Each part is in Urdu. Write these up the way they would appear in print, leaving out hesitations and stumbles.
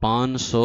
500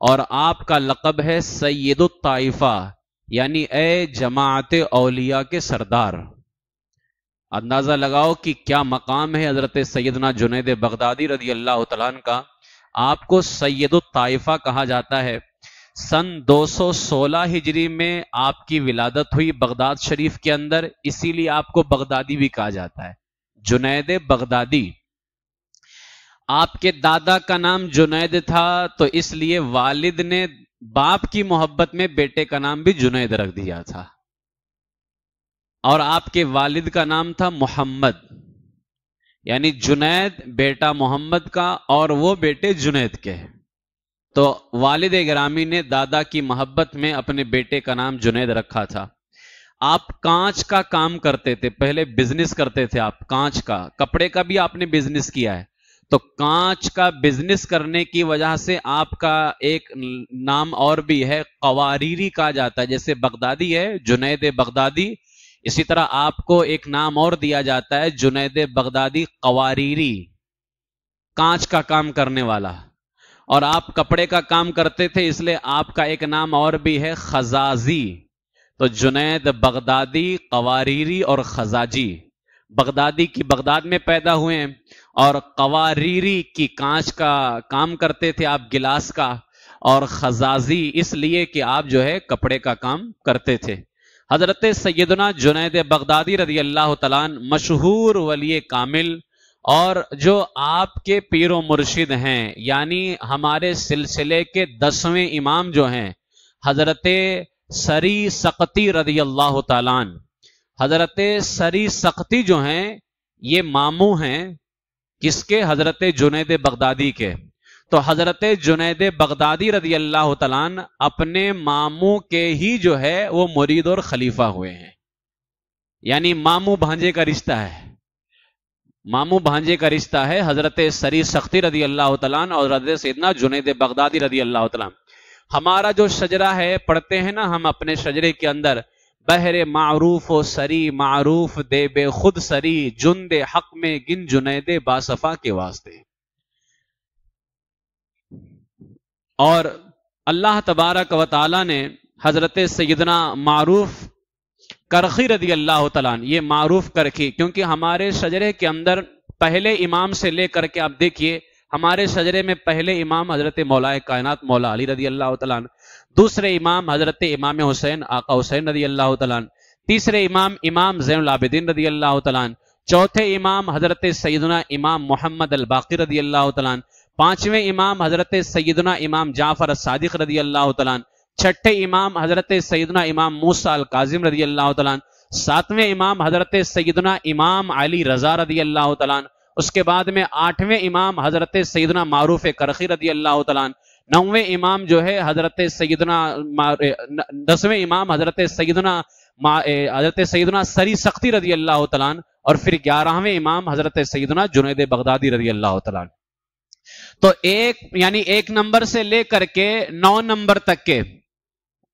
اور آپ کا لقب ہے سید الطائفہ، یعنی اے جماعت اولیاء کے سردار۔ اندازہ لگاؤ کہ کیا مقام ہے حضرت سیدنا جنید بغدادی رضی اللہ تعالیٰ عنہ کا، آپ کو سید الطائفہ کہا جاتا ہے۔ سن 216 ہجری میں آپ کی ولادت ہوئی بغداد شریف کے اندر، اسی لیے آپ کو بغدادی بھی کہا جاتا ہے، جنید بغدادی۔ آپ کے دادا کا نام جنید تھا، تو اس لیے والد نے باپ کی محبت میں بیٹے کا نام بھی جنید رکھ دیا تھا، اور آپ کے والد کا نام تھا محمد، یعنی جنید بیٹا محمد کا اور وہ بیٹے جنید کے۔ تو والد گرامی نے دادا کی محبت میں اپنے بیٹے کا نام جنید رکھا تھا۔ آپ کانچ کا کام کرتے تھے، پہلے بزنس کرتے تھے آپ کانچ کا، کپڑے کا بھی آپ نے بزنس کیا ہے، تو کانچ کا بزنس کرنے کی وجہ سے آپ کا ایک نام اور بھی ہے، قواریری کہا جاتا ہے، جیسے بغدادی ہے جنید بغدادی، اسی طرح آپ کو ایک نام اور دیا جاتا ہے جنید بغدادی قواریری، کانچ کا کام کرنے والا۔ اور آپ کپڑے کا کام کرتے تھے، اس لیے آپ کا ایک نام اور بھی ہے خزازی۔ تو جنید بغدادی، قواریری اور خزاجی، بغدادی کی بغداد میں پیدا ہوئے ہیں، اور قواریری کی کانچ کا کام کرتے تھے آپ، گلاس کا، اور خزازی اس لیے کہ آپ جو ہے کپڑے کا کام کرتے تھے۔ حضرت سیدنا جنید بغدادی رضی اللہ تعالیٰ عنہ مشہور ولی کامل، اور جو آپ کے پیر و مرشد ہیں، یعنی ہمارے سلسلے کے 10ویں امام جو ہیں حضرت سری سقطی رضی اللہ تعالیٰ عنہ۔ حضرت سری سقطی جو ہیں یہ ماموں ہیں کس کے؟ حضرت جنید بغدادی کے۔ تو حضرت جنید بغدادی رضی اللہ تعالیٰ عنہ اپنے ماموں کے ہی جو ہے وہ مرید اور خلیفہ ہوئے ہیں، یعنی ماموں بھانجے کا رشتہ ہے، ماموں بھانجے کا رشتہ ہے حضرت سری سقطی رضی اللہ تعالیٰ عنہ اور حضرت سیدنا جنید بغدادی رضی اللہ تعالیٰ عنہ۔ ہمارا جو شجرہ ہے پڑھتے ہیں نا ہم اپنے شجرے کے اندر، بہر معروف و سری معروف دے بے خود سری، جند حق میں گن جنید باصفا کے واسطے۔ اور اللہ تبارک و تعالی نے حضرت سیدنا معروف کرخی رضی اللہ تعالیٰ عنہ، یہ معروف کرخی، کیونکہ ہمارے شجرے کے اندر پہلے امام سے لے کر کے آپ دیکھیے، ہمارے شجرے میں پہلے امام حضرت مولا کائنات مولا علی رضی اللہ تعالیٰ عنہ، دوسرے امام حضرت امام حسین آقا حسین رضی اللہ تعالیٰ عنہ، تیسرے امام امام زین العابدین رضی اللہ تعالیٰ عنہ، چوتھے امام حضرت سیدنا امام محمد الباقر رضی اللہ تعالیٰ عنہ، پانچویں امام حضرت سیدنا امام جعفر الصادق رضی اللہ تعالیٰ عنہ، چھٹے امام حضرت سیدنا امام موسیٰ الکاظم رضی اللہ تعالیٰ عنہ، ساتویں امام حضرت سیدنا امام علی رضا رضی اللہ تعالیٰ عنہ، اس کے بعد میں آٹھویں امام حضرت سیدنا معروف کرخی رضی اللہ تعالیٰ عنہ، نویں امام جو ہے حضرت سیدنا 10ویں امام حضرت سیدنا سری سقطی رضی اللہ تعالیٰ عنہ، اور پھر 11ویں امام حضرت سیدنا جنید بغدادی رضی اللہ تعالیٰ عنہ۔ تو ایک نمبر سے لے کر کے 9 نمبر تک کے،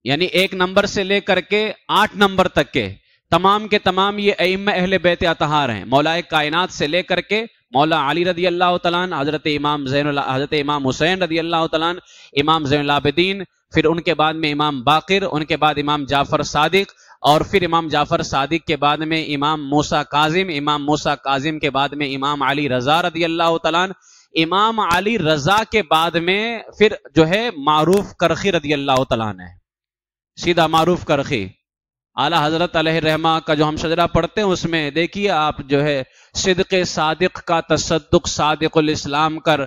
یعنی 1 نمبر سے لے کر کے 8 نمبر تک کے تمام یہ ائمہ اہل بیت اطہار ہیں، مولا کائنات سے لے کر کے مولا علی رضی اللہ تعالیٰ عنہ، حضرت امام حسین رضی اللہ تعالیٰ عنہ، امام زین العابدین، پھر ان کے بعد میں امام باقر، ان کے بعد امام جعفر صادق، اور پھر امام جعفر صادق کے بعد میں امام موسیٰ کاظم، امام موسیٰ کاظم کے بعد میں امام علی رضا رضی اللہ تعالیٰ عنہ، امام علی رضا کے بعد میں پھر جو ہے معروف کرخی رضی اللہ تعالیٰ عنہ ہے، سیدھا معروف کرخی۔ اعلی حضرت علیہ الرحمہ کا جو ہم شجرہ پڑھتے ہیں اس میں دیکھیے آپ جو ہے صدق صادق کا تصدق صادق الاسلام کر،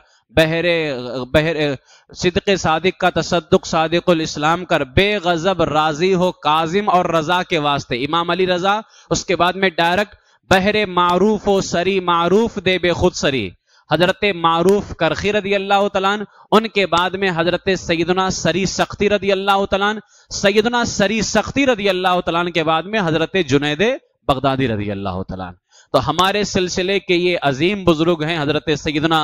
صدق صادق کا تصدق صادق الاسلام کر، بے غضب راضی ہو کاظم اور رضا کے واسطے، امام علی رضا، اس کے بعد میں ڈائریکٹ بہر معروف و سری معروف دے بے خود سری، حضرت معروف کرخی رضی اللہ تعالیٰ عنہ، ان کے بعد میں حضرت سیدنا سری سقطی رضی اللہ تعالیٰ عنہ، سیدنا سری سقطی رضی اللہ تعالیٰ عنہ کے بعد میں حضرت جنید بغدادی رضی اللہ تعالیٰ عنہ۔ تو ہمارے سلسلے کے یہ عظیم بزرگ ہیں حضرت سیدنا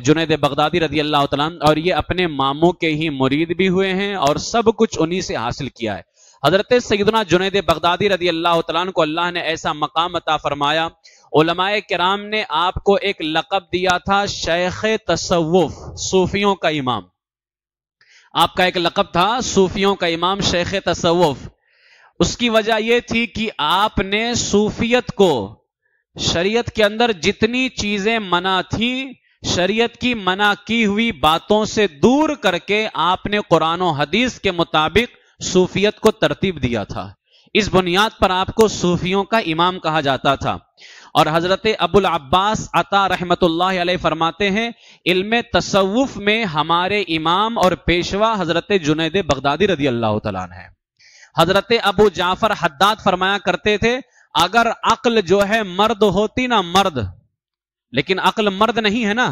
جنید بغدادی رضی اللہ تعالیٰ عنہ، اور یہ اپنے ماموں کے ہی مرید بھی ہوئے ہیں اور سب کچھ انہی سے حاصل کیا ہے۔ حضرت سیدنا جنید بغدادی رضی اللہ تعالیٰ عنہ کو اللہ نے ایسا مقام عطا فرمایا، علماء کرام نے آپ کو ایک لقب دیا تھا شیخ تصوف، صوفیوں کا امام۔ آپ کا ایک لقب تھا صوفیوں کا امام شیخ تصوف. اس کی وجہ یہ تھی کہ آپ نے صوفیت کو شریعت کے اندر جتنی چیزیں منع تھی، شریعت کی منع کی ہوئی باتوں سے دور کر کے آپ نے قرآن و حدیث کے مطابق صوفیت کو ترتیب دیا تھا. اس بنیاد پر آپ کو صوفیوں کا امام کہا جاتا تھا. اور حضرت ابو العباس عطا رحمت اللہ علیہ فرماتے ہیں علم تصوف میں ہمارے امام اور پیشوا حضرت جنید بغدادی رضی اللہ تعالیٰ عنہ ہے. حضرت ابو جعفر حداد فرمایا کرتے تھے اگر عقل جو ہے مرد ہوتی نا، مرد، لیکن عقل مرد نہیں ہے نا،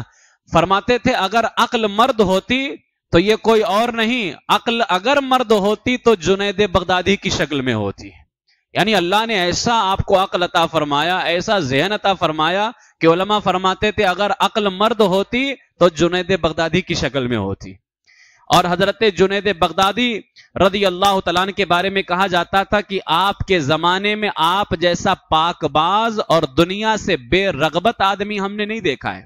فرماتے تھے اگر عقل مرد ہوتی تو یہ کوئی اور نہیں، عقل اگر مرد ہوتی تو جنید بغدادی کی شکل میں ہوتی. یعنی اللہ نے ایسا آپ کو عقل عطا فرمایا، ایسا ذہن عطا فرمایا کہ علماء فرماتے تھے اگر عقل مرد ہوتی تو جنید بغدادی کی شکل میں ہوتی. اور حضرت جنید بغدادی رضی اللہ تعالیٰ عنہ کے بارے میں کہا جاتا تھا کہ آپ کے زمانے میں آپ جیسا پاک باز اور دنیا سے بے رغبت آدمی ہم نے نہیں دیکھا ہے.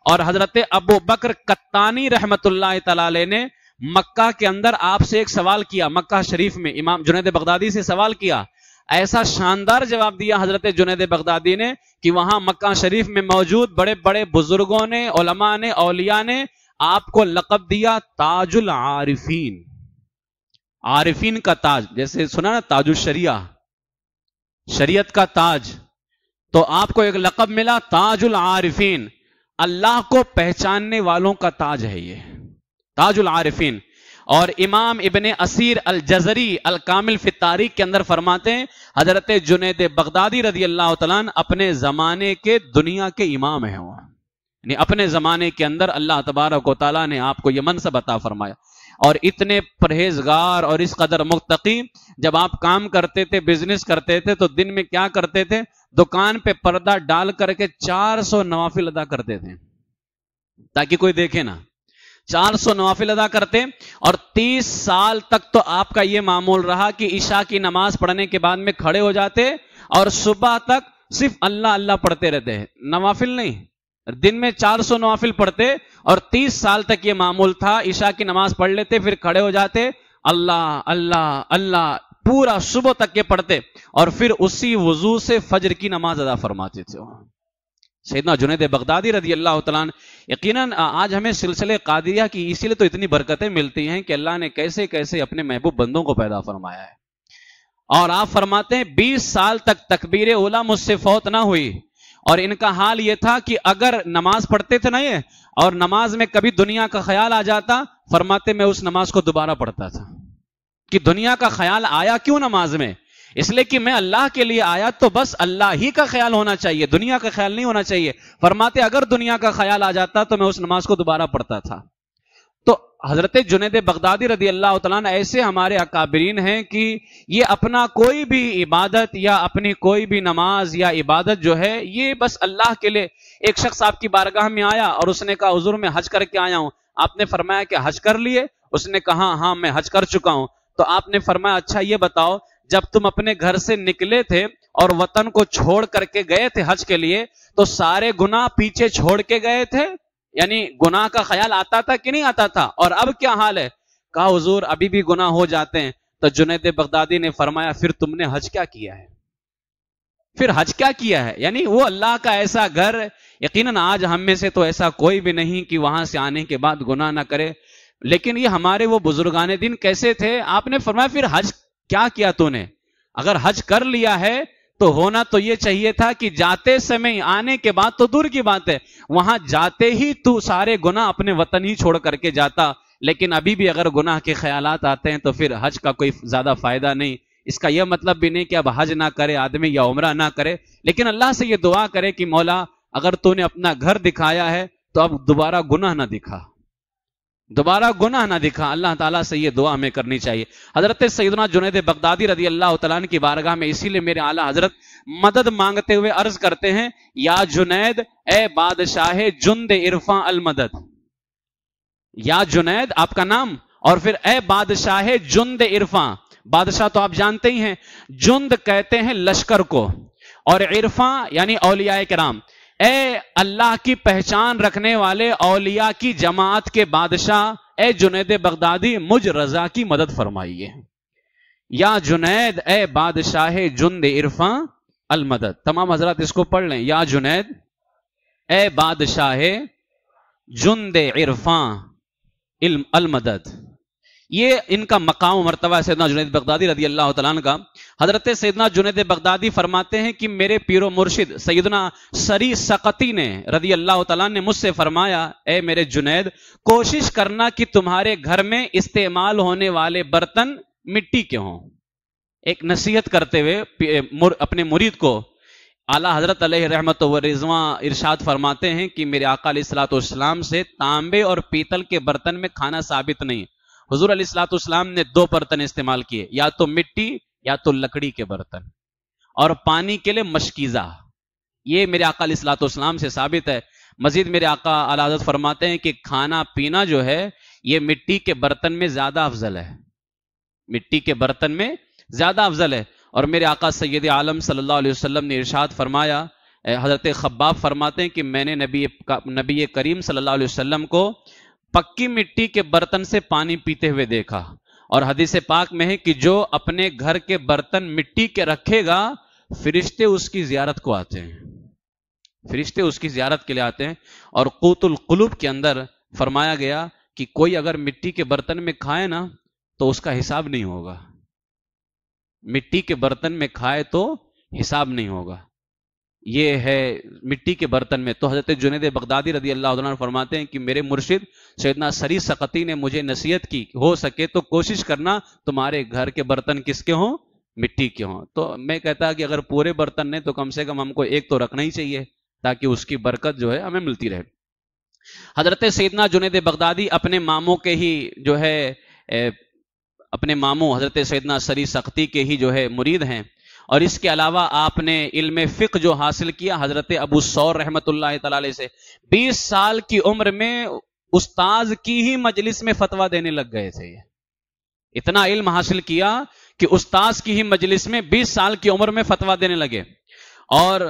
اور حضرت ابو بکر قطانی رحمت اللہ تعالیٰ علیہ نے مکہ کے اندر آپ سے ایک سوال کیا، مکہ شریف میں امام جنید بغدادی سے سوال کیا، ایسا شاندار جواب دیا حضرت جنید بغدادی نے کہ وہاں مکہ شریف میں موجود بڑے بڑے بزرگوں نے، علماء نے، اولیاء نے آپ کو لقب دیا تاج العارفین. عارفین کا تاج، جیسے سنا نا تاج الشریعہ، شریعت کا تاج، تو آپ کو ایک لقب ملا تاج العارفین. اللہ کو پہچاننے والوں کا تاج ہے یہ تاج العارفین. اور امام ابن اسیر الجزری الکامل فی التاریخ کے اندر فرماتے ہیں حضرت جنید بغدادی رضی اللہ تعالیٰ عنہ اپنے زمانے کے دنیا کے امام ہیں. یعنی اپنے زمانے کے اندر اللہ تبارک و تعالیٰ نے آپ کو یہ منصب عطا فرمایا. اور اتنے پرہیزگار اور اس قدر متقی، جب آپ کام کرتے تھے، بزنس کرتے تھے، تو دن میں کیا کرتے تھے؟ دکان پہ پردہ ڈال کر کے 400 نوافل ادا کرتے تھے تاکہ کوئی دیکھے نا. 400 نوافل ادا کرتے. اور 30 سال تک تو آپ کا یہ معمول رہا کہ عشاء کی نماز پڑھنے کے بعد میں کھڑے ہو جاتے اور صبح تک صرف اللہ اللہ پڑھتے رہتے ہیں، نوافل نہیں. دن میں 400 نوافل پڑھتے اور 30 سال تک یہ معمول تھا. عشاء کی نماز پڑھ لیتے، پھر کھڑے ہو جاتے، اللہ اللہ اللہ، پورا صبح تک یہ پڑھتے اور پھر اسی وضو سے فجر کی نماز ادا فرماتے تھے. سیدنا جنید بغدادی رضی اللہ تعالیٰ عنہ. یقیناً آج ہمیں سلسلے قادریہ کی اسی لیے تو اتنی برکتیں ملتی ہیں کہ اللہ نے کیسے کیسے اپنے محبوب بندوں کو پیدا فرمایا ہے. اور آپ فرماتے ہیں 20 سال تک تکبیر اولیٰ مجھ سے فوت نہ ہوئی. اور ان کا حال یہ تھا کہ اگر نماز پڑھتے تھے نا یہ، اور نماز میں کبھی دنیا کا خیال آ جاتا، فرماتے میں اس نماز کو دوبارہ پڑھتا تھا. کہ دنیا کا خیال آیا کیوں نماز میں؟ اس لیے کہ میں اللہ کے لیے آیا تو بس اللہ ہی کا خیال ہونا چاہیے، دنیا کا خیال نہیں ہونا چاہیے. فرماتے اگر دنیا کا خیال آ جاتا تو میں اس نماز کو دوبارہ پڑھتا تھا. تو حضرت جنید بغدادی رضی اللہ تعالیٰ عنہ ایسے ہمارے اکابرین ہیں کہ یہ اپنا کوئی بھی عبادت یا اپنی کوئی بھی نماز یا عبادت جو ہے یہ بس اللہ کے لیے. ایک شخص آپ کی بارگاہ میں آیا اور اس نے کہا حضور میں حج کر کے آیا ہوں. آپ نے فرمایا کہ حج کر لیے؟ اس نے کہا ہاں میں حج کر چکا ہوں. تو آپ نے فرمایا اچھا یہ بتاؤ جب تم اپنے گھر سے نکلے تھے اور وطن کو چھوڑ کر کے گئے تھے حج کے لیے تو سارے گناہ پیچھے چھوڑ کے گئے تھے؟ یعنی گناہ کا خیال آتا تھا کہ نہیں آتا تھا؟ اور اب کیا حال ہے؟ کہا حضور ابھی بھی گناہ ہو جاتے ہیں. تو جنید بغدادی نے فرمایا پھر تم نے حج کیا کیا ہے؟ پھر حج کیا کیا ہے؟ یعنی وہ اللہ کا ایسا گھر. یقیناً آج ہم میں سے تو ایسا کوئی بھی نہیں کہ وہاں سے آنے کے بعد گناہ نہ کرے. لیکن یہ ہمارے وہ بزرگان دین کیسے تھے؟ آپ نے فرمایا پھر حج کیا کیا تو نے؟ اگر حج کر لیا ہے تو ہونا تو یہ چاہیے تھا کہ جاتے سمے، آنے کے بعد تو دور کی بات ہے، وہاں جاتے ہی تو سارے گناہ اپنے وطن ہی چھوڑ کر کے جاتا. لیکن ابھی بھی اگر گناہ کے خیالات آتے ہیں تو پھر حج کا کوئی زیادہ فائدہ نہیں. اس کا یہ مطلب بھی نہیں کہ اب حج نہ کرے آدمی یا عمرہ نہ کرے، لیکن اللہ سے یہ دعا کرے کہ مولا اگر تو نے اپنا گھر دکھایا ہے تو اب دوبارہ گناہ نہ دکھا، دوبارہ گناہ نہ دکھا. اللہ تعالیٰ سے یہ دعا ہمیں کرنی چاہیے. حضرت سیدنا جنید بغدادی رضی اللہ تعالیٰ عنہ کی بارگاہ میں اسی لیے میرے اعلیٰ حضرت مدد مانگتے ہوئے عرض کرتے ہیں یا جنید اے بادشاہ جند عرفاں المدد. یا جنید آپ کا نام، اور پھر اے بادشاہ جند عرفاں. بادشاہ تو آپ جانتے ہی ہیں، جند کہتے ہیں لشکر کو، اور عرفاں یعنی اولیاء کرام. اے اللہ کی پہچان رکھنے والے اولیاء کی جماعت کے بادشاہ، اے جنید بغدادی مجھ رضا کی مدد فرمائیے، یا جنید اے بادشاہ جند عرفاں المدد. تمام حضرات اس کو پڑھ لیں، یا جنید اے بادشاہ جند عرفاں المدد. یہ ان کا مقام و مرتبہ ہے سیدنا جنید بغدادی رضی اللہ تعالیٰ عنہ کا. حضرت سیدنا جنید بغدادی فرماتے ہیں کہ میرے پیر و مرشد سیدنا سری سقطی نے رضی اللہ تعالیٰ نے مجھ سے فرمایا، اے میرے جنید کوشش کرنا کہ تمہارے گھر میں استعمال ہونے والے برتن مٹی کے ہوں. ایک نصیحت کرتے ہوئے اپنے مرید کو اعلیٰ حضرت علیہ رحمت و رضوان ارشاد فرماتے ہیں کہ میرے آقا علیہ الصلوۃ والسلام سے تانبے اور پیتل کے برتن میں کھانا ثابت نہیں. حضور علیہ الصلوۃ والسلام نے 2 برتن استعمال کیے، یا تو مٹی یا تو لکڑی کے برتن، اور پانی کے لیے مشکیزہ. یہ میرے آقا علیہ الصلوۃ والسلام سے ثابت ہے. مزید میرے آقا اعلیٰ حضرت فرماتے ہیں کہ کھانا پینا جو ہے یہ مٹی کے برتن میں زیادہ افضل ہے، مٹی کے برتن میں زیادہ افضل ہے. اور میرے آقا سید عالم صلی اللہ علیہ وسلم نے ارشاد فرمایا، حضرت خباب فرماتے ہیں کہ میں نے نبی کریم صلی اللہ علیہ وسلم کو پکی مٹی کے برتن سے پانی پیتے ہوئے دیکھا. اور حدیث پاک میں ہے کہ جو اپنے گھر کے برتن مٹی کے رکھے گا فرشتے اس کی زیارت کو آتے ہیں، فرشتے اس کی زیارت کے لیے آتے ہیں. اور قوت القلوب کے اندر فرمایا گیا کہ کوئی اگر مٹی کے برتن میں کھائے نا تو اس کا حساب نہیں ہوگا، مٹی کے برتن میں کھائے تو حساب نہیں ہوگا. یہ ہے مٹی کے برتن میں. تو حضرت جنید بغدادی رضی اللہ عنہ فرماتے ہیں کہ میرے مرشد سیدنا سری سقطی نے مجھے نصیحت کی، ہو سکے تو کوشش کرنا تمہارے گھر کے برتن کس کے ہوں؟ مٹی کے ہوں. تو میں کہتا کہ اگر پورے برتن نہیں تو کم سے کم ہم کو ایک تو رکھنا ہی چاہیے تاکہ اس کی برکت جو ہے ہمیں ملتی رہے. حضرت سیدنا جنید بغدادی اپنے ماموں کے ہی جو ہے اپنے ماموں حضرت سیدنا سری سقطی کے ہی جو ہے مرید ہیں. اور اس کے علاوہ آپ نے علم فقہ جو حاصل کیا حضرت ابو ثور رحمت اللہ تعالی علیہ سے 20 سال کی عمر میں استاذ کی ہی مجلس میں فتویٰ دینے لگ گئے تھے. اتنا علم حاصل کیا کہ استاذ کی ہی مجلس میں 20 سال کی عمر میں فتویٰ دینے لگے. اور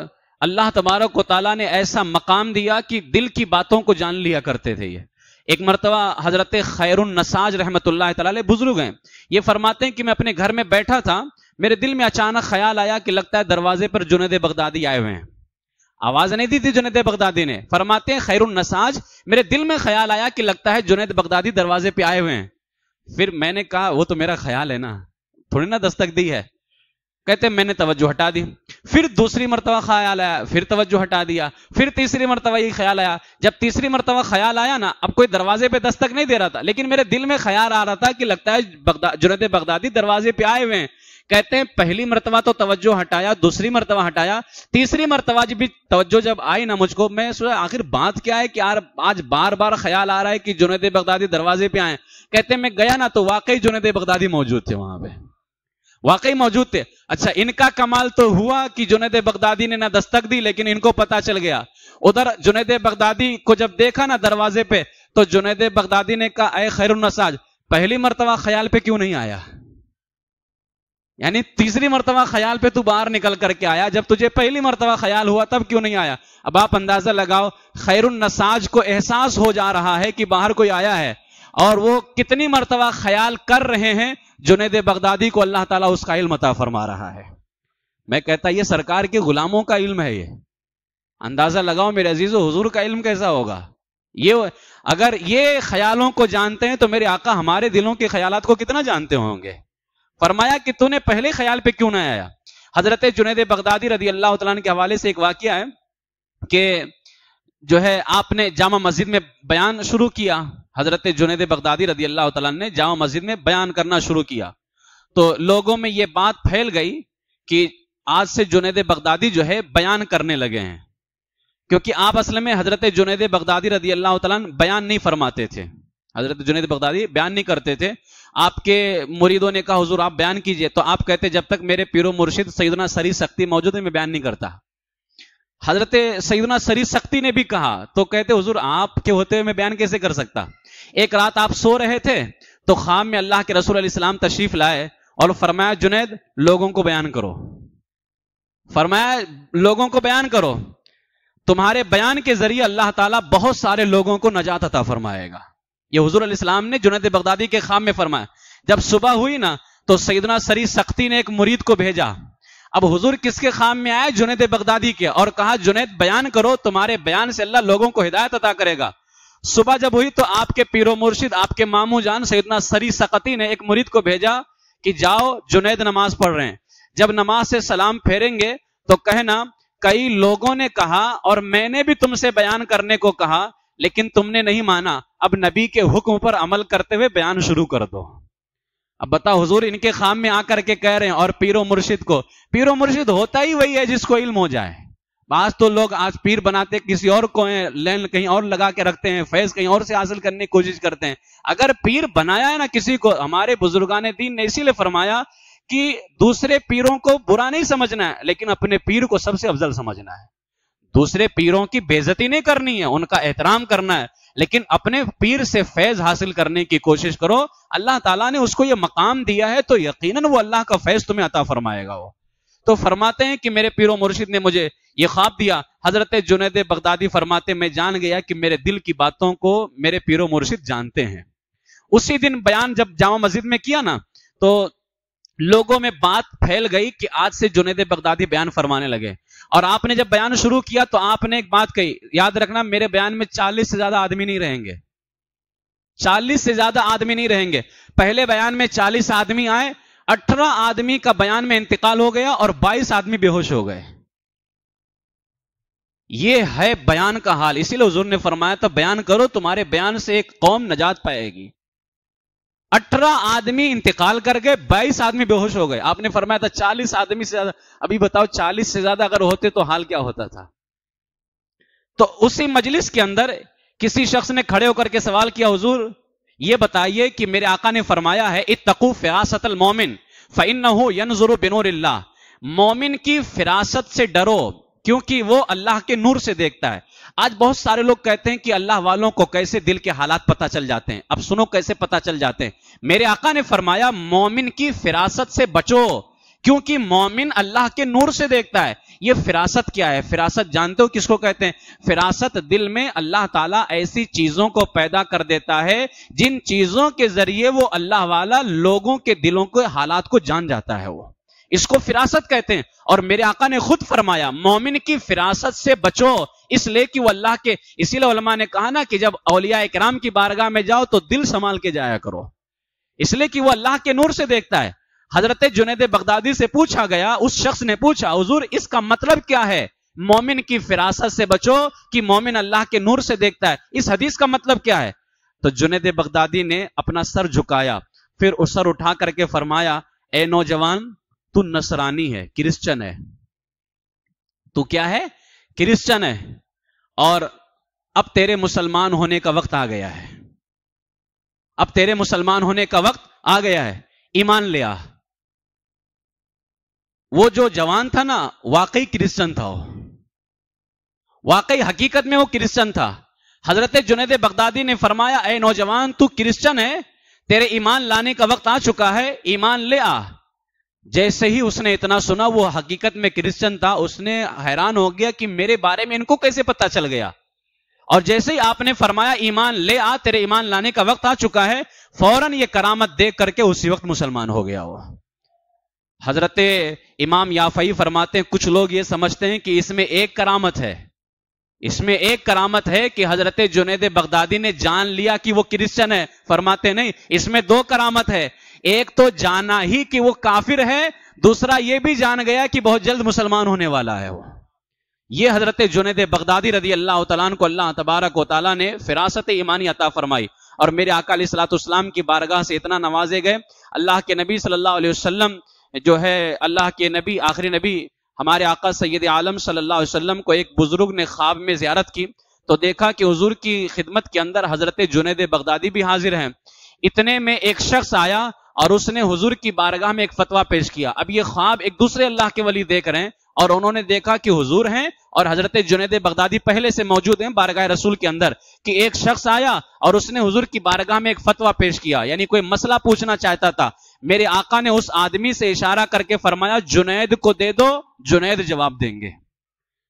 اللہ تبارک و تعالیٰ نے ایسا مقام دیا کہ دل کی باتوں کو جان لیا کرتے تھے. یہ ایک مرتبہ حضرت خیر النساج رحمت اللہ تعالی علیہ بزرگ ہیں، یہ فرماتے ہیں کہ میں اپنے گھر میں بیٹھا تھا، میرے دل میں اچانک خیال آیا کہ لگتا ہے دروازے پر جنید بغدادی آئے ہوئے ہیں. آواز نہیں دی تھی جنید بغدادی نے. فرماتے ہیں خیر النساج میرے دل میں خیال آیا کہ لگتا ہے جنید بغدادی دروازے پہ آئے ہوئے ہیں. پھر میں نے کہا وہ تو میرا خیال ہے نا، تھوڑی نا دستک دی ہے. کہتے ہیں میں نے توجہ ہٹا دی. پھر دوسری مرتبہ خیال آیا، پھر توجہ ہٹا دیا. پھر تیسری مرتبہ یہی خیال آیا. جب تیسری مرتبہ خیال آیا نا، اب کوئی دروازے پہ دستک نہیں دے رہا تھا لیکن میرے دل میں خیال آ رہا تھا کہ لگتا ہے جنید بغدادی دروازے پہ آئے ہوئے ہیں. کہتے ہیں پہلی مرتبہ تو توجہ ہٹایا، دوسری مرتبہ ہٹایا، تیسری مرتبہ بھی توجہ جب آئی نا مجھ کو، میں سوچا آخر بات کیا ہے کہ آج بار بار خیال آ رہا ہے کہ جنید بغدادی دروازے پہ آئے. کہتے ہیں میں گیا نا تو واقعی جنید بغدادی موجود تھے وہاں پہ، واقعی موجود تھے. اچھا ان کا کمال تو ہوا کہ جنید بغدادی نے نہ دستک دی لیکن ان کو پتا چل گیا. ادھر جنید بغدادی کو جب دیکھا نا دروازے پہ تو جنید بغدادی نے کہا اے خیر النساج پہلی مرتبہ خیال پہ کیوں نہیں آیا؟ یعنی تیسری مرتبہ خیال پہ تو باہر نکل کر کے آیا، جب تجھے پہلی مرتبہ خیال ہوا تب کیوں نہیں آیا؟ اب آپ اندازہ لگاؤ خیر النساج کو احساس ہو جا رہا ہے کہ باہر کوئی آیا ہے اور وہ کتنی مرتبہ خیال کر رہے ہیں. جنید بغدادی کو اللہ تعالیٰ اس کا علم عطا فرما رہا ہے. میں کہتا یہ سرکار کے غلاموں کا علم ہے. یہ اندازہ لگاؤ میرے عزیزو حضور کا علم کیسا ہوگا. یہ اگر یہ خیالوں کو جانتے ہیں تو میرے آقا ہمارے دلوں کے خیالات کو کتنا جانتے ہوں گے. فرمایا کہ تو نے پہلے خیال پہ کیوں نہ آیا. حضرت جنید بغدادی رضی اللہ تعالیٰ عنہ کے حوالے سے ایک واقعہ ہے کہ جو ہے آپ نے جامع مسجد میں بیان شروع کیا. حضرت جنید بغدادی رضی اللہ تعالیٰ نے جامع مسجد میں بیان کرنا شروع کیا تو لوگوں میں یہ بات پھیل گئی کہ آج سے جنید بغدادی جو ہے بیان کرنے لگے ہیں، کیونکہ آپ اصل میں حضرت جنید بغدادی رضی اللہ تعالیٰ بیان نہیں فرماتے تھے. حضرت جنید بغدادی بیان نہیں کرتے تھے. آپ کے مریدوں نے کہا حضور آپ بیان کیجئے، تو آپ کہتے جب تک میرے پیر و مرشد سیدنا سری سقطی موجود ہے میں بیان نہیں کرتا. حضرت سیدنا سری سقطی نے بھی کہا تو کہتے حضور آپ کے ہوتے ہوئے میں بیان کیسے کر سکتا. ایک رات آپ سو رہے تھے تو خواب میں اللہ کے رسول علیہ السلام تشریف لائے اور فرمایا جنید لوگوں کو بیان کرو. فرمایا لوگوں کو بیان کرو، تمہارے بیان کے ذریعے اللہ تعالیٰ بہت سارے لوگوں کو نجات عطا فرمائے گا. یہ حضور علیہ السلام نے جنید بغدادی کے خواب میں فرمایا. جب صبح ہوئی نا تو سیدنا سری سختی نے ایک مرید کو بھیجا. اب حضور کس کے خواب میں آئے؟ جنید بغدادی کے، اور کہا جنید بیان کرو، تمہارے بیان سے اللہ لوگوں کو ہدایت عطا کرے گا. صبح جب ہوئی تو آپ کے پیر و مرشد، آپ کے ماموں جان سیدنا سری سختی نے ایک مرید کو بھیجا کہ جاؤ جنید نماز پڑھ رہے ہیں، جب نماز سے سلام پھیریں گے تو کہنا کئی لوگوں نے کہا اور میں نے بھی تم سے بیان کرنے کو کہا لیکن تم نے نہیں مانا، اب نبی کے حکم پر عمل کرتے ہوئے بیان شروع کر دو. اب بتاؤ حضور ان کے خام میں آ کر کے کہہ رہے ہیں. اور پیر و مرشد کو، پیر و مرشد ہوتا ہی وہی ہے جس کو علم ہو جائے. بعض تو لوگ آج پیر بناتے کسی اور کو ہیں، لین کہیں اور لگا کے رکھتے ہیں، فیض کہیں اور سے حاصل کرنے کی کوشش کرتے ہیں. اگر پیر بنایا ہے نا کسی کو، ہمارے بزرگان دین نے اسی لیے فرمایا کہ دوسرے پیروں کو برا نہیں سمجھنا ہے لیکن اپنے پیر کو سب سے افضل سمجھنا ہے. دوسرے پیروں کی بے عزتی نہیں کرنی ہے، ان کا احترام کرنا ہے، لیکن اپنے پیر سے فیض حاصل کرنے کی کوشش کرو. اللہ تعالیٰ نے اس کو یہ مقام دیا ہے تو یقیناً وہ اللہ کا فیض تمہیں عطا فرمائے گا. وہ تو فرماتے ہیں کہ میرے پیر و مرشد نے مجھے یہ خواب دیا. حضرت جنید بغدادی فرماتے میں جان گیا کہ میرے دل کی باتوں کو میرے پیر و مرشد جانتے ہیں. اسی دن بیان جب جامع مسجد میں کیا نا تو لوگوں میں بات پھیل گئی کہ آج سے جنید بغدادی بیان فرمانے لگے. اور آپ نے جب بیان شروع کیا تو آپ نے ایک بات کہی، یاد رکھنا میرے بیان میں 40 سے زیادہ آدمی نہیں رہیں گے، 40 سے زیادہ آدمی نہیں رہیں گے. پہلے بیان میں 40 آدمی آئے، 18 آدمی کا بیان میں انتقال ہو گیا اور 22 آدمی بے ہوش ہو گئے. یہ ہے بیان کا حال. اسی لیے حضور نے فرمایا تھا بیان کرو، تمہارے بیان سے ایک قوم نجات پائے گی. 18 آدمی انتقال کر گئے، 22 آدمی بے ہوش ہو گئے. آپ نے فرمایا تھا 40 آدمی سے زیادہ. ابھی بتاؤ 40 سے زیادہ اگر ہوتے تو حال کیا ہوتا تھا. تو اسی مجلس کے اندر کسی شخص نے کھڑے ہو کر کے سوال کیا، حضور یہ بتائیے کہ میرے آقا نے فرمایا ہے اتقوا فراست المومن فإنه ينظر بنور اللہ، مومن کی فراست سے ڈرو کیونکہ وہ اللہ کے نور سے دیکھتا ہے. آج بہت سارے لوگ کہتے ہیں کہ اللہ والوں کو کیسے دل کے حالات پتہ چل جاتے ہیں. اب سنو کیسے پتہ چل جاتے ہیں. میرے آقا نے فرمایا مومن کی فراست سے بچو کیونکہ مومن اللہ کے نور سے دیکھتا ہے. یہ فراست کیا ہے؟ فراست جانتے ہو کس کو کہتے ہیں؟ فراست دل میں اللہ تعالیٰ ایسی چیزوں کو پیدا کر دیتا ہے جن چیزوں کے ذریعے وہ اللہ والا لوگوں کے دلوں کے حالات کو جان جاتا ہے. وہ اس کو فراست کہتے ہیں. اور میرے آقا نے خود فرمایا مومن کی فراست سے بچو، اس لیے کہ وہ اللہ کے، اسی لیے علماء نے کہا نا کہ جب اولیاء کرام کی بارگاہ میں جاؤ تو دل سنبھال کے جایا کرو، اس لیے کہ وہ اللہ کے نور سے دیکھتا ہے. حضرت جنید بغدادی سے پوچھا گیا، اس شخص نے پوچھا حضور اس کا مطلب کیا ہے مومن کی فراست سے بچو کہ مومن اللہ کے نور سے دیکھتا ہے، اس حدیث کا مطلب کیا ہے؟ تو جنید بغدادی نے اپنا سر جھکایا، پھر اس سر اٹھا کر کے فرمایا اے نوجوان تو نصرانی ہے، کرسچن ہے. تو کیا ہے؟ کرسچن ہے. اور اب تیرے مسلمان ہونے کا وقت آ گیا ہے، اب تیرے مسلمان ہونے کا وقت آ گیا ہے، ایمان لے آ. وہ جو جوان تھا نا واقعی کرسچن تھا، واقعی حقیقت میں وہ کرسچن تھا. حضرت جنید بغدادی نے فرمایا اے نوجوان تو کرسچن ہے، تیرے ایمان لانے کا وقت آ چکا ہے، ایمان لے آ. جیسے ہی اس نے اتنا سنا، وہ حقیقت میں کرسچن تھا، اس نے حیران ہو گیا کہ میرے بارے میں ان کو کیسے پتا چل گیا. اور جیسے ہی آپ نے فرمایا ایمان لے آ، تیرے ایمان لانے کا وقت آ چکا ہے، فوراً یہ کرامت دیکھ کر کے اسی وقت مسلمان ہو گیا. وہ حضرت امام یافعی فرماتے ہیں کچھ لوگ یہ سمجھتے ہیں کہ اس میں ایک کرامت ہے، اس میں ایک کرامت ہے کہ حضرت جنید بغدادی نے جان لیا کہ وہ کرسچن ہے. فرماتے نہیں، اس میں 2 کرامت ہے. ایک تو جانا ہی کہ وہ کافر ہے، دوسرا یہ بھی جان گیا کہ بہت جلد مسلمان ہونے والا ہے. وہ یہ حضرت جنید بغدادی رضی اللہ تعالیٰ عنہ کو اللہ تبارک و تعالیٰ نے فراست ایمانی عطا فرمائی. اور میرے آقا علیہ الصلوۃ والسلام کی بارگاہ سے اتنا نوازے گئے. اللہ کے نبی صلی اللہ علیہ وسلم جو ہے، اللہ کے نبی آخری نبی ہمارے آقا سید عالم صلی اللہ علیہ وسلم کو ایک بزرگ نے خواب میں زیارت کی تو دیکھا کہ حضور کی خدمت کے اندر حضرت جنید بغدادی بھی حاضر ہیں. اتنے میں ایک شخص آیا اور اس نے حضور کی بارگاہ میں ایک فتویٰ پیش کیا. اب یہ خواب ایک دوسرے اللہ کے ولی دیکھ رہے ہیں اور انہوں نے دیکھا کہ حضور ہیں اور حضرت جنید بغدادی پہلے سے موجود ہیں بارگاہ رسول کے اندر، کہ ایک شخص آیا اور اس نے حضور کی بارگاہ میں ایک فتویٰ پیش کیا، یعنی کوئی مسئلہ پوچھنا چاہتا تھا. میرے آقا نے اس آدمی سے اشارہ کر کے فرمایا جنید کو دے دو، جنید جواب دیں گے.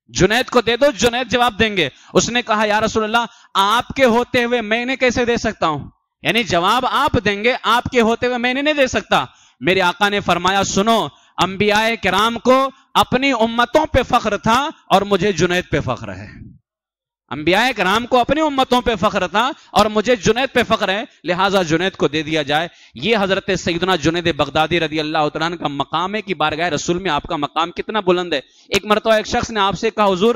جنید کو دے دو، جنید جواب دیں گے۔ اس نے کہا یا رسول اللہ آپ کے ہوتے ہوئے میں نے کیسے دے سکتا ہوں، یعنی جواب آپ دیں گے، آپ کے ہوتے ہوئے میں نے نہیں دے سکتا۔ میرے آقا نے فرمایا سنو، انبیاء کرام کو اپنی امتوں پہ فخر تھا اور مجھے جنید پہ فخر ہے۔ انبیاء کرام کو اپنی امتوں پہ فخر تھا اور مجھے جنید پہ فخر ہے، لہٰذا جنید کو دے دیا جائے۔ یہ حضرت سیدنا جنید بغدادی رضی اللہ تعالیٰ عنہ کا مقام ہے کہ بارگاہ رسول میں آپ کا مقام کتنا بلند ہے۔ ایک مرتبہ ایک شخص نے آپ سے کہا حضور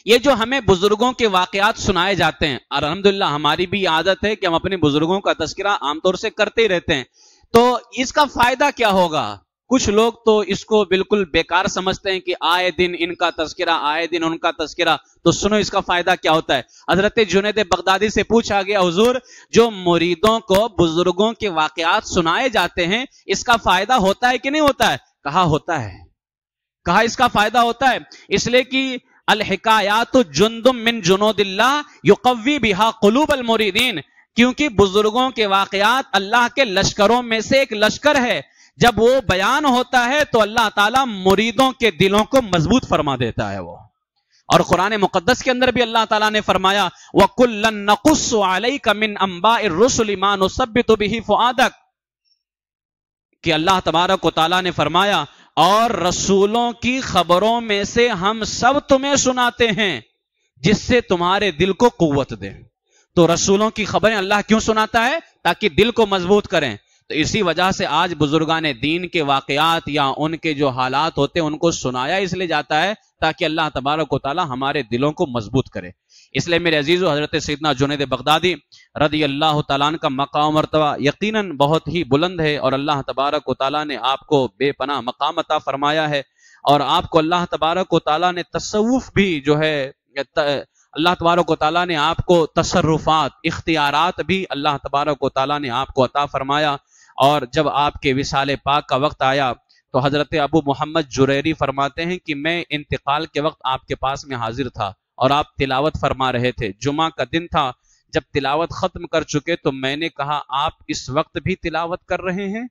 یہ جو ہمیں بزرگوں کے واقعات سنائے جاتے ہیں، اور الحمدللہ ہماری بھی عادت ہے کہ ہم اپنے بزرگوں کا تذکرہ عام طور سے کرتے ہی رہتے ہیں، تو اس کا فائدہ کیا ہوگا؟ کچھ لوگ تو اس کو بالکل بیکار سمجھتے ہیں کہ آئے دن ان کا تذکرہ، آئے دن ان کا تذکرہ، تو سنو اس کا فائدہ کیا ہوتا ہے۔ حضرت جنید بغدادی سے پوچھا گیا حضور جو مریدوں کو بزرگوں کے واقعات سنائے جاتے ہیں اس کا فائدہ ہوتا ہے کہ نہیں ہوتا ہے؟ کہا ہوتا ہے۔ کہا اس کا فائدہ ہوتا ہے اس لیے کہ الحکایات جند من جنود اللہ یقوی بہا قلوب المریدین، کیونکہ بزرگوں کے واقعات اللہ کے لشکروں میں سے ایک لشکر ہے، جب وہ بیان ہوتا ہے تو اللہ تعالیٰ مریدوں کے دلوں کو مضبوط فرما دیتا ہے وہ۔ اور قرآن مقدس کے اندر بھی اللہ تعالیٰ نے فرمایا وَكُلًّا نَقُصُّ عَلَيْكَ مِنْ أَنْبَاءِ الرُّسُلِ مَا نُثَبِّتُ بِهِ فُؤَادَكَ، کہ اللہ تبارک و تعالیٰ نے فرمایا اور رسولوں کی خبروں میں سے ہم سب تمہیں سناتے ہیں جس سے تمہارے دل کو قوت دے۔ تو رسولوں کی خبریں اللہ کیوں سناتا ہے؟ تاکہ دل کو مضبوط کریں۔ تو اسی وجہ سے آج بزرگان دین کے واقعات یا ان کے جو حالات ہوتے ہیں ان کو سنایا اس لیے جاتا ہے تاکہ اللہ تبارک و تعالی ہمارے دلوں کو مضبوط کرے۔ اس لیے میرے عزیزو حضرت سیدنا جنید بغدادی رضی اللہ تعالیٰ عنہ کا مقام مرتبہ یقیناً بہت ہی بلند ہے، اور اللہ تبارک و تعالیٰ نے آپ کو بے پناہ مقام عطا فرمایا ہے، اور آپ کو اللہ تبارک و تعالیٰ نے تصوف بھی جو ہے اللہ تبارک و تعالیٰ نے آپ کو تصرفات اختیارات بھی اللہ تبارک و تعالیٰ نے آپ کو عطا فرمایا۔ اور جب آپ کے وصال پاک کا وقت آیا تو حضرت ابو محمد جریری فرماتے ہیں کہ میں انتقال کے وقت آپ کے پاس میں حاضر تھا اور آپ تلاوت فرما رہے تھے، جمعہ کا دن تھا، جب تلاوت ختم کر چکے تو میں نے کہا آپ اس وقت بھی تلاوت کر رہے ہیں؟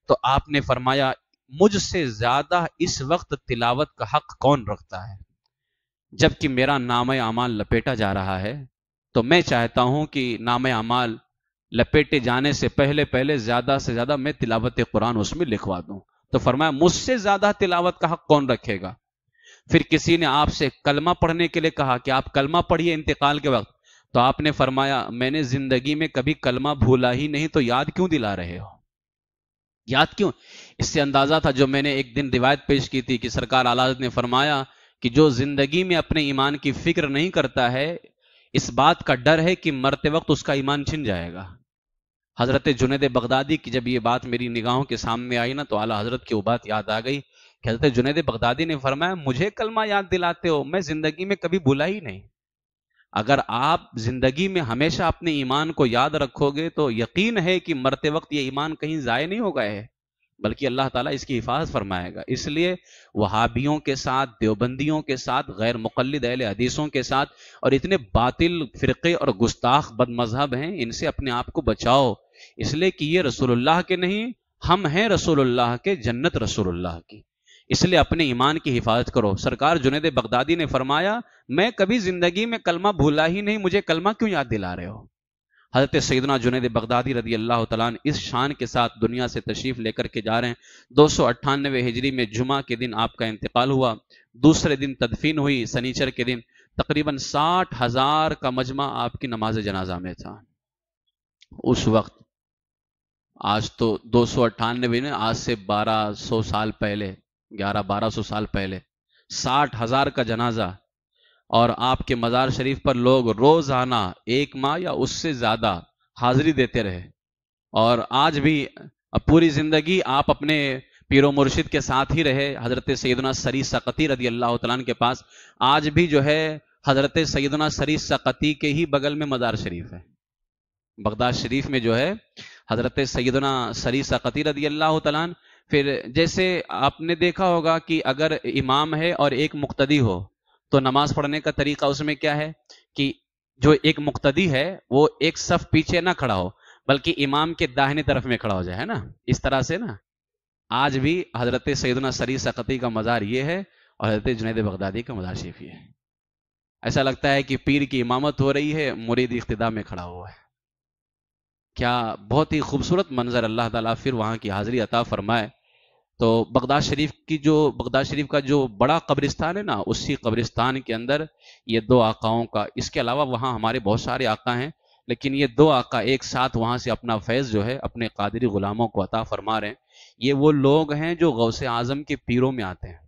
تو آپ نے فرمایا مجھ سے زیادہ اس وقت تلاوت کا حق کون رکھتا ہے؟ جبکہ میرا نامہ اعمال لپیٹا جا رہا ہے تو میں چاہتا ہوں کہ نامہ اعمال لپیٹے جانے سے پہلے زیادہ سے زیادہ میں تلاوت قرآن اس میں لکھوا دوں۔ تو فرمایا مجھ سے زیادہ تلاوت کا حق کون رکھے گا؟ پھر کسی نے آپ سے کلمہ پڑھنے کے لیے کہا کہ آپ کلمہ پڑھیے انتقال کے وقت، تو آپ نے فرمایا میں نے زندگی میں کبھی کلمہ بھولا ہی نہیں، تو یاد کیوں دلا رہے ہو؟ یاد کیوں؟ اس سے اندازہ تھا جو میں نے ایک دن روایت پیش کی تھی کہ سرکار اعلیٰ حضرت نے فرمایا کہ جو زندگی میں اپنے ایمان کی فکر نہیں کرتا ہے اس بات کا ڈر ہے کہ مرتے وقت اس کا ایمان چھن جائے گا۔ حضرت جنید بغدادی کی جب یہ بات میری نگاہوں کے سامنے آئی نا تو اعلیٰ حضرت کی وہ بات یاد آ گئی کہ حضرت جنید بغدادی نے فرمایا مجھے کلمہ یاد دلاتے ہو، میں زندگی میں کبھی بھولا ہی نہیں۔ اگر آپ زندگی میں ہمیشہ اپنے ایمان کو یاد رکھو گے تو یقین ہے کہ مرتے وقت یہ ایمان کہیں ضائع نہیں ہوگا ہے، بلکہ اللہ تعالیٰ اس کی حفاظت فرمائے گا۔ اس لیے وہابیوں کے ساتھ، دیوبندیوں کے ساتھ، غیر مقلد اہل حدیثوں کے ساتھ اور اتنے باطل فرقے اور گستاخ بد مذہب ہیں، ان سے اپنے آپ کو بچاؤ، اس لیے کہ یہ رسول اللہ کے نہیں، ہم ہیں رسول اللہ کے، جنت رسول اللہ کی، اس لیے اپنے ایمان کی حفاظت کرو۔ سرکار جنید بغدادی نے فرمایا میں کبھی زندگی میں کلمہ بھولا ہی نہیں، مجھے کلمہ کیوں یاد دلا رہے ہو؟ حضرت سیدنا جنید بغدادی رضی اللہ تعالیٰ عنہ اس شان کے ساتھ دنیا سے تشریف لے کر کے جا رہے ہیں۔ 298 ہجری میں جمعہ کے دن آپ کا انتقال ہوا، دوسرے دن تدفین ہوئی سنیچر کے دن، تقریباً 60,000 کا مجمع آپ کی نماز جنازہ میں تھا اس وقت۔ آج تو 298 نے، آج سے 1200 سال پہلے، 1200 سال پہلے 60,000 کا جنازہ، اور آپ کے مزار شریف پر لوگ روزانہ 1 ماہ یا اس سے زیادہ حاضری دیتے رہے، اور آج بھی پوری زندگی آپ اپنے پیر و مرشد کے ساتھ ہی رہے، حضرت سیدنا سری سقطی رضی اللہ تعالیٰ عنہ کے پاس۔ آج بھی جو ہے حضرت سیدنا سری سقطی کے ہی بغل میں مزار شریف ہے، بغداد شریف میں جو ہے حضرت سیدنا سری سقطی رضی اللہ تعالیٰ عنہ۔ پھر جیسے آپ نے دیکھا ہوگا کہ اگر امام ہے اور ایک مقتدی ہو تو نماز پڑھنے کا طریقہ اس میں کیا ہے کہ جو ایک مقتدی ہے وہ ایک صف پیچھے نہ کھڑا ہو بلکہ امام کے داہنے طرف میں کھڑا ہو جائے، ہے نا، اس طرح سے نا۔ آج بھی حضرت سیدنا سری سقطی کا مزار یہ ہے، اور حضرت جنید بغدادی کا مزار شریف ہے۔ ایسا لگتا ہے کہ پیر کی امامت ہو رہی ہے، مرید اقتداء میں کھڑا ہوا ہے۔ کیا بہت ہی خوبصورت منظر اللہ تعالیٰ پھر وہاں کی حاضری عطا فرمائے۔ تو بغداد شریف کا جو بڑا قبرستان ہے نا، اسی قبرستان کے اندر یہ دو آقاؤں کا، اس کے علاوہ وہاں ہمارے بہت سارے آقا ہیں، لیکن یہ دو آقا ایک ساتھ وہاں سے اپنا فیض جو ہے اپنے قادری غلاموں کو عطا فرما رہے ہیں۔ یہ وہ لوگ ہیں جو غوث اعظم کے پیروں میں آتے ہیں،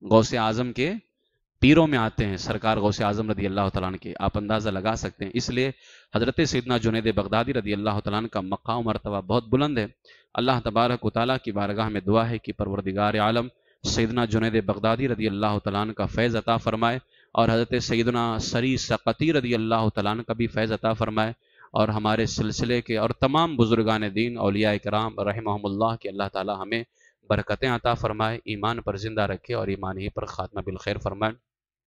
غوث اعظم کے پیروں میں آتے ہیں، سرکار غوث اعظم رضی اللہ تعالیٰ عنہ کے، آپ اندازہ لگا سکتے ہیں۔ اس لیے حضرت سیدنا جنید بغدادی رضی اللہ تعالیٰ عنہ کا مقام و مرتبہ بہت بلند ہے۔ اللہ تبارک و تعالیٰ کی بارگاہ میں دعا ہے کہ پروردگار عالم سیدنا جنید بغدادی رضی اللہ تعالیٰ عنہ کا فیض عطا فرمائے، اور حضرت سیدنا سری سقطی رضی اللہ تعالیٰ عنہ کا بھی فیض عطا فرمائے، اور ہمارے سلسلے کے اور تمام بزرگان دین اولیاء کرام رحمہم اللہ کے اللہ تعالیٰ ہمیں برکتیں عطا فرمائے، ایمان پر زندہ رکھے اور ایمان ہی پر خاتمہ بالخیر فرمائے۔